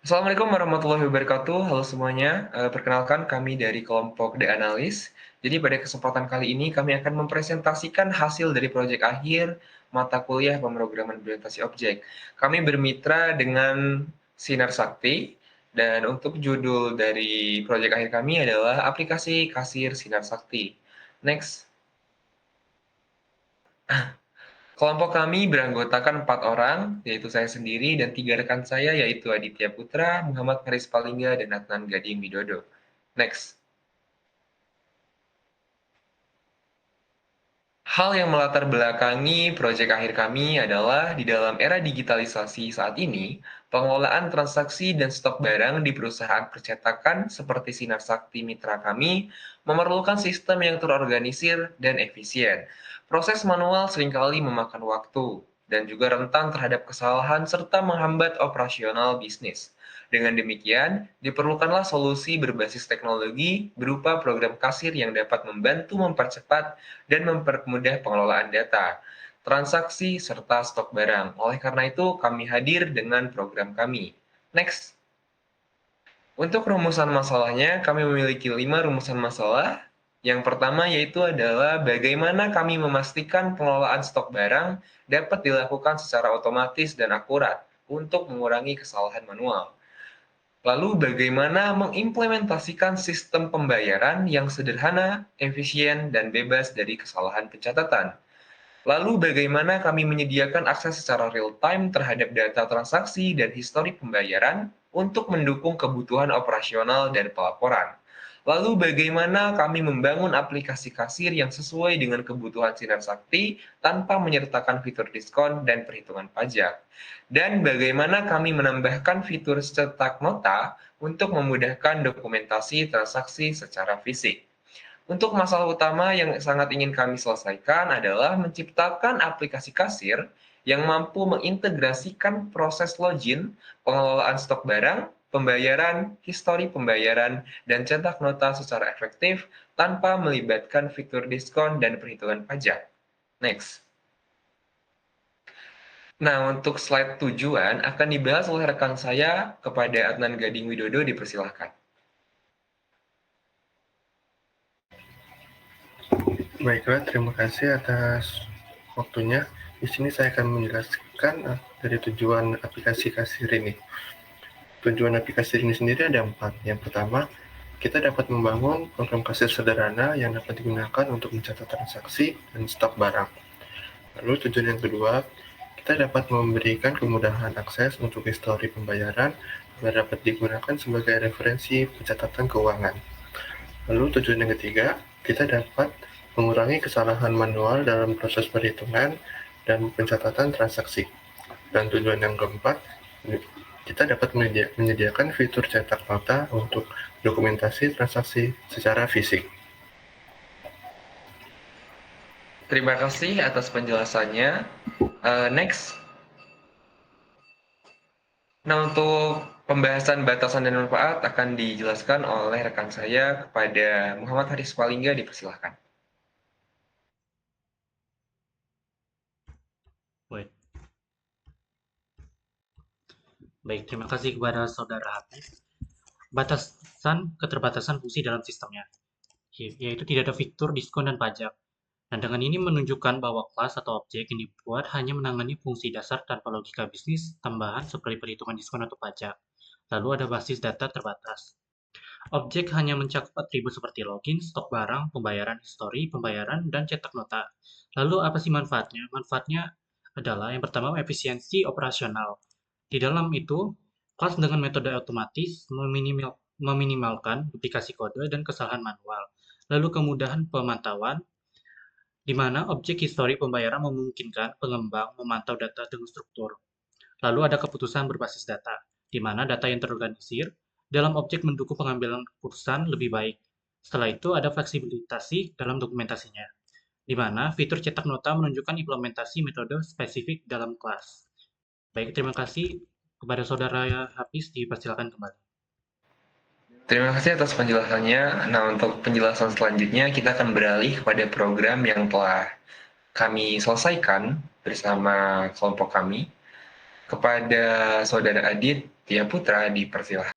Assalamualaikum warahmatullahi wabarakatuh. Halo semuanya, perkenalkan kami dari kelompok The Analyst. Jadi pada kesempatan kali ini kami akan mempresentasikan hasil dari proyek akhir mata kuliah pemrograman implementasi objek. Kami bermitra dengan Sinar Sakti dan untuk judul dari proyek akhir kami adalah aplikasi kasir Sinar Sakti. Next. Kelompok kami beranggotakan 4 orang, yaitu saya sendiri dan 3 rekan saya, yaitu Aditya Putra, Muhammad Haris Palingga, dan Adnan Gading Widodo. Next. Hal yang melatar belakangi proyek akhir kami adalah di dalam era digitalisasi saat ini, pengelolaan transaksi dan stok barang di perusahaan percetakan seperti Sinar Sakti mitra kami memerlukan sistem yang terorganisir dan efisien. Proses manual seringkali memakan waktu dan juga rentan terhadap kesalahan serta menghambat operasional bisnis. Dengan demikian, diperlukanlah solusi berbasis teknologi berupa program kasir yang dapat membantu mempercepat dan mempermudah pengelolaan data, transaksi, serta stok barang. Oleh karena itu, kami hadir dengan program kami. Next. Untuk rumusan masalahnya, kami memiliki 5 rumusan masalah. Yang pertama yaitu adalah bagaimana kami memastikan pengelolaan stok barang dapat dilakukan secara otomatis dan akurat untuk mengurangi kesalahan manual. Lalu bagaimana mengimplementasikan sistem pembayaran yang sederhana, efisien, dan bebas dari kesalahan pencatatan. Lalu bagaimana kami menyediakan akses secara real-time terhadap data transaksi dan histori pembayaran untuk mendukung kebutuhan operasional dan pelaporan. Lalu bagaimana kami membangun aplikasi kasir yang sesuai dengan kebutuhan Sinar Sakti tanpa menyertakan fitur diskon dan perhitungan pajak. Dan bagaimana kami menambahkan fitur cetak nota untuk memudahkan dokumentasi transaksi secara fisik. Untuk masalah utama yang sangat ingin kami selesaikan adalah menciptakan aplikasi kasir yang mampu mengintegrasikan proses login, pengelolaan stok barang, pembayaran, histori pembayaran, dan cetak nota secara efektif tanpa melibatkan fitur diskon dan perhitungan pajak. Next. Nah, untuk slide tujuan akan dibahas oleh rekan saya kepada Adnan Gading Widodo, dipersilahkan. Baiklah, terima kasih atas waktunya. Di sini saya akan menjelaskan dari tujuan aplikasi kasir ini. Tujuan aplikasi ini sendiri ada 4. Yang pertama, kita dapat membangun program kasir sederhana yang dapat digunakan untuk mencatat transaksi dan stok barang. Lalu tujuan yang kedua, kita dapat memberikan kemudahan akses untuk histori pembayaran agar dapat digunakan sebagai referensi pencatatan keuangan. Lalu tujuan yang ketiga, kita dapat mengurangi kesalahan manual dalam proses perhitungan dan pencatatan transaksi. Dan tujuan yang keempat, kita dapat menyediakan fitur cetak nota untuk dokumentasi transaksi secara fisik. Terima kasih atas penjelasannya. Next. Nah, untuk pembahasan batasan dan manfaat akan dijelaskan oleh rekan saya kepada Muhammad Haris Palingga, dipersilahkan. Baik, terima kasih kepada Saudara Hafiz. Keterbatasan fungsi dalam sistemnya, yaitu tidak ada fitur diskon dan pajak. Dan dengan ini menunjukkan bahwa kelas atau objek yang dibuat hanya menangani fungsi dasar tanpa logika bisnis tambahan seperti perhitungan diskon atau pajak. Lalu ada basis data terbatas. Objek hanya mencakup atribut seperti login, stok barang, pembayaran histori, pembayaran, dan cetak nota. Lalu apa sih manfaatnya? Manfaatnya adalah yang pertama efisiensi operasional. Di dalam itu, kelas dengan metode otomatis meminimalkan duplikasi kode dan kesalahan manual. Lalu kemudahan pemantauan, di mana objek histori pembayaran memungkinkan pengembang memantau data dengan struktur. Lalu ada keputusan berbasis data, di mana data yang terorganisir dalam objek mendukung pengambilan keputusan lebih baik. Setelah itu ada fleksibilitas dalam dokumentasinya, di mana fitur cetak nota menunjukkan implementasi metode spesifik dalam kelas. Baik, terima kasih kepada Saudara Hafiz, dipersilakan kembali. Terima kasih atas penjelasannya. Nah, untuk penjelasan selanjutnya kita akan beralih kepada program yang telah kami selesaikan bersama kelompok kami. Kepada Saudara Adit Tia Putra dipersilahkan.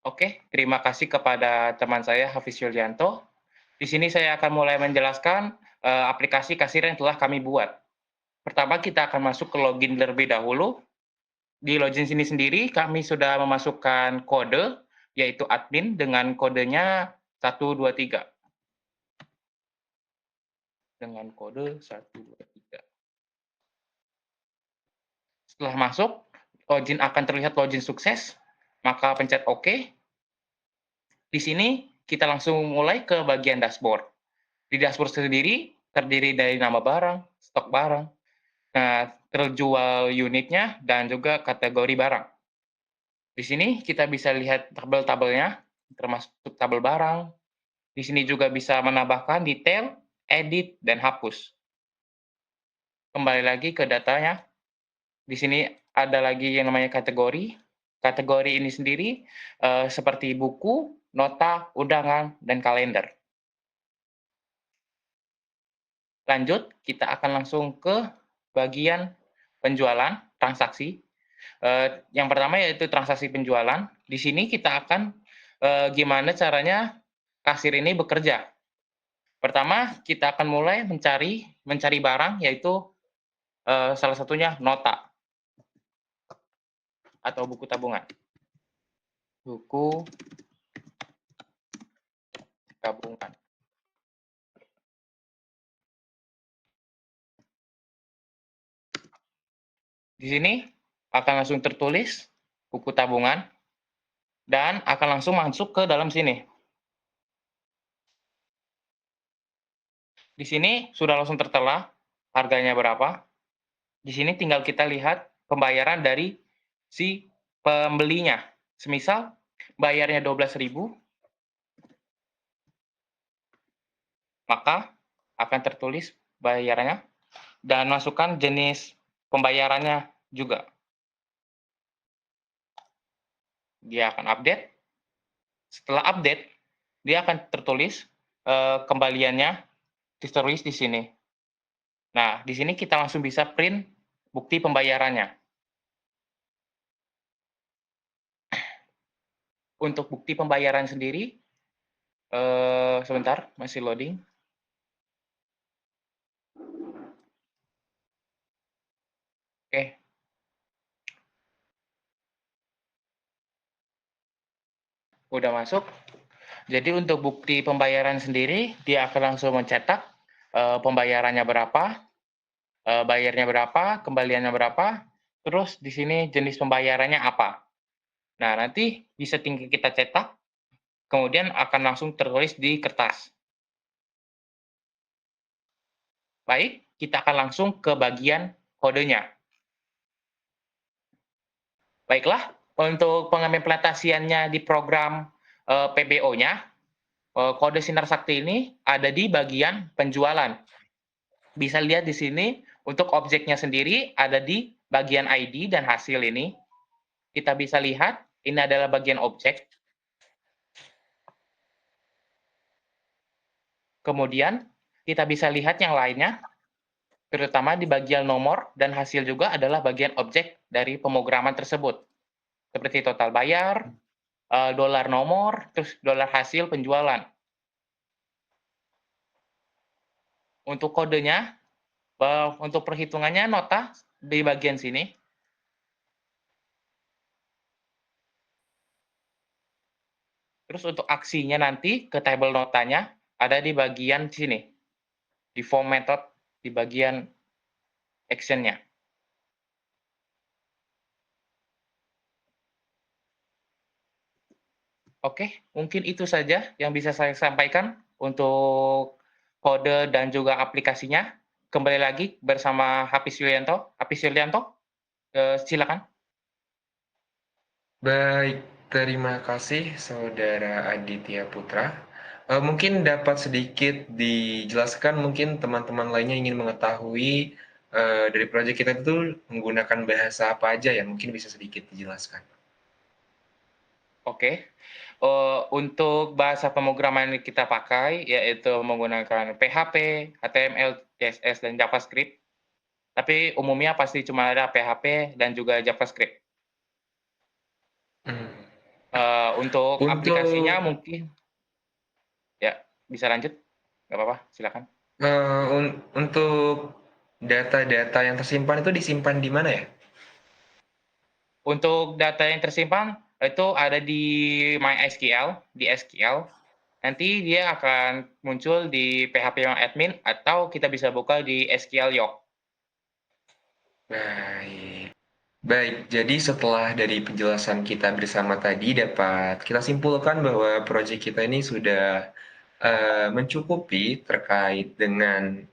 Oke, terima kasih kepada teman saya Hafiz Yulianto. Di sini saya akan mulai menjelaskan aplikasi kasir yang telah kami buat. Pertama, kita akan masuk ke login terlebih dahulu. Di login sini sendiri, kami sudah memasukkan kode, yaitu admin dengan kodenya 123. Dengan kode 123. Setelah masuk, login akan terlihat login sukses, maka pencet OK. Di sini, kita langsung mulai ke bagian dashboard. Di dashboard sendiri, terdiri dari nama barang, stok barang, terjual unitnya, dan juga kategori barang. Di sini kita bisa lihat tabel-tabelnya, termasuk tabel barang. Di sini juga bisa menambahkan detail, edit, dan hapus. Kembali lagi ke datanya. Di sini ada lagi yang namanya kategori. Kategori ini sendiri seperti buku, nota, undangan, dan kalender. Lanjut, kita akan langsung ke bagian penjualan, transaksi. Yang pertama yaitu transaksi penjualan. Di sini kita akan gimana caranya kasir ini bekerja. Pertama, kita akan mulai mencari barang, yaitu salah satunya nota atau buku tabungan. Buku tabungan. Di sini akan langsung tertulis buku tabungan dan akan langsung masuk ke dalam sini. Di sini sudah langsung tertera harganya berapa. Di sini tinggal kita lihat pembayaran dari si pembelinya. Semisal bayarnya 12.000, maka akan tertulis bayarannya dan masukkan jenis pembayarannya juga. Dia akan update. Setelah update, dia akan tertulis kembaliannya ditulis di sini. Nah, di sini kita langsung bisa print bukti pembayarannya. Untuk bukti pembayaran sendiri, sebentar, masih loading. Oke. Udah masuk. Jadi untuk bukti pembayaran sendiri, dia akan langsung mencetak pembayarannya berapa, bayarnya berapa, kembaliannya berapa, terus di sini jenis pembayarannya apa. Nah, nanti bisa tinggal kita cetak, kemudian akan langsung tertulis di kertas. Baik, kita akan langsung ke bagian kodenya. Baiklah, untuk pengimplementasiannya di program PBO-nya, kode Sinar Sakti ini ada di bagian penjualan. Bisa lihat di sini, untuk objeknya sendiri ada di bagian ID dan hasil ini. Kita bisa lihat, ini adalah bagian objek. Kemudian, kita bisa lihat yang lainnya, terutama di bagian nomor dan hasil juga adalah bagian objek dari pemrograman tersebut. Seperti total bayar, dolar nomor, terus dolar hasil penjualan. Untuk kodenya, untuk perhitungannya nota di bagian sini. Terus untuk aksinya nanti ke tabel notanya ada di bagian sini. Di form method di bagian action-nya. Oke, mungkin itu saja yang bisa saya sampaikan untuk kode dan juga aplikasinya. Kembali lagi bersama Hafiz Yulianto. Hafiz Yulianto, silakan. Baik, terima kasih Saudara Aditya Putra. Mungkin dapat sedikit dijelaskan, mungkin teman-teman lainnya ingin mengetahui dari proyek kita itu menggunakan bahasa apa aja ya, mungkin bisa sedikit dijelaskan. Oke, untuk bahasa pemrograman yang kita pakai yaitu menggunakan PHP, HTML, CSS, dan JavaScript. tapi umumnya pasti cuma ada PHP dan juga JavaScript. Hmm. Untuk aplikasinya Untuk mungkin ya bisa lanjut, nggak apa-apa, silakan. untuk data-data yang tersimpan itu disimpan di mana ya? Untuk data yang tersimpan itu ada di MySQL, di SQL. Nanti dia akan muncul di PHP yang admin atau kita bisa buka di SQL Yoke. Baik. Baik, jadi setelah dari penjelasan kita bersama tadi dapat kita simpulkan bahwa proyek kita ini sudah mencukupi terkait dengan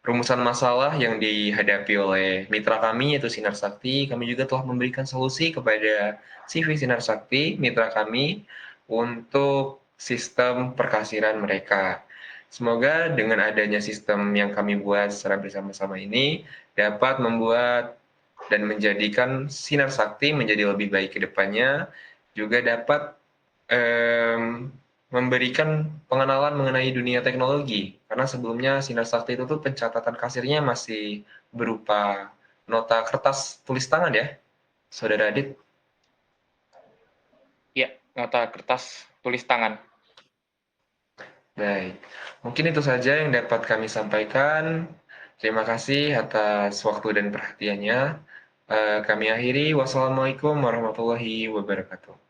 rumusan masalah yang dihadapi oleh mitra kami yaitu Sinar Sakti. Kami juga telah memberikan solusi kepada CV Sinar Sakti, mitra kami, untuk sistem perkasiran mereka. Semoga dengan adanya sistem yang kami buat secara bersama-sama ini dapat membuat dan menjadikan Sinar Sakti menjadi lebih baik ke depannya, juga dapat memberikan pengenalan mengenai dunia teknologi. Karena sebelumnya Sinar Sakti itu tuh pencatatan kasirnya masih berupa nota kertas tulis tangan ya, Saudara Adit. Ya, nota kertas tulis tangan. Baik, mungkin itu saja yang dapat kami sampaikan. Terima kasih atas waktu dan perhatiannya. Kami akhiri. Wassalamualaikum warahmatullahi wabarakatuh.